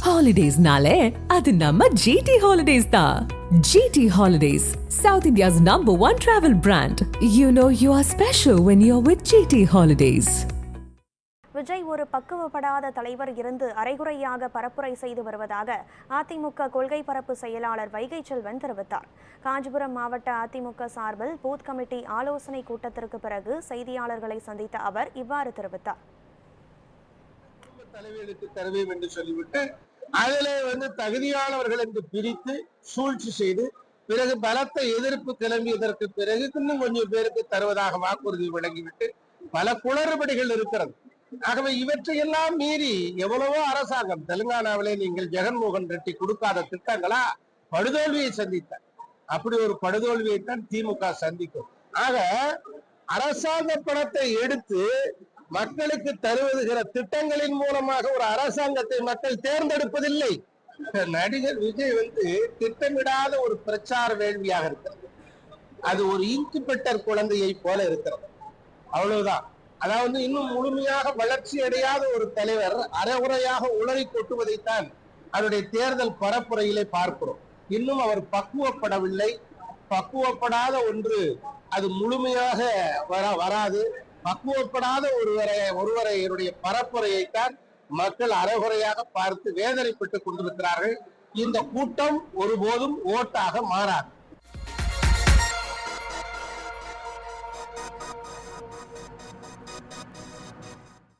Holidays-nale, adu namma GT Holidays da. GT Holidays, South India's #1 travel brand. You know you are special when you're with GT Holidays. Vijay ஒரு பக்குவப்படாத தலைவர் இருந்து அரைகுறையாக பரப்புரை செய்து வருவதாக அதிமுக கொள்கை பரப்பு செயலாளர் வைகை செல்வன் தெரிவித்தார். காஞ்சிபுரம் மாவட்ட அதிமுக சார்பில் பூத் கமிட்டி ஆலோசனை கூட்டத்திற்கு பிறகு செய்தியாளர்களை சந்தித்த அவர் இவ்வாறு தெரிவித்தார். தலைவர்களுக்கு தருவேன் என்று சொல்லிவிட்டு அதிலே தகுதியானவர்கள் என்று பிரித்து சூழ்ச்சி செய்து பிறகு பலத்த எதிர்ப்பு கிளம்பியதற்கு பிறகு இன்னும் கொஞ்சம் பேருக்கு தருவதாக வாக்குறுதி வழங்கிவிட்டு பல குளறுபடிகள் இருக்கிறது. ஆகவே இவற்றையெல்லாம் மீறி எவ்வளவோ அரசாங்கம் தெலுங்கானாவிலே நீங்கள் ஜெகன்மோகன் ரெட்டி கொடுக்காத திட்டங்களா படுதோல்வியை சந்தித்தார். அப்படி ஒரு படுதோல்வியைத்தான் திமுக சந்திக்கும். ஆக அரசாங்க பணத்தை எடுத்து மக்களுக்கு தருவதுகிற திட்டங்களின் மூலமாக ஒரு அரசாங்கத்தை மக்கள் தேர்ந்தெடுப்பதில்லை. நடிகர் விஜய் திட்டமிடாத ஒரு பிரச்சார வேள்வியாக இருக்கிறது. அது ஒரு இன்குபேட்டர் குழந்தையை போல இருக்கிறது. அவ்வளவுதான். அதாவது இன்னும் முழுமையாக வளர்ச்சி அடையாத ஒரு தலைவர் அரைகுறையாக உளறி கொட்டுவதைத்தான் அவருடைய தேர்தல் பரப்புரையிலே பார்க்கிறோம். இன்னும் அவர் பக்குவப்படவில்லை. பக்குவப்படாத ஒன்று அது முழுமையாக வராது. பக்குவப்படாத ஒருவரையுடைய பரப்புரையைத்தான் மக்கள் அரைகுறையாக பார்த்து வேதனைப்பட்டுக் கொண்டிருக்கிறார்கள். இந்த கூட்டம் ஒருபோதும் ஓட்டாக மாறாது.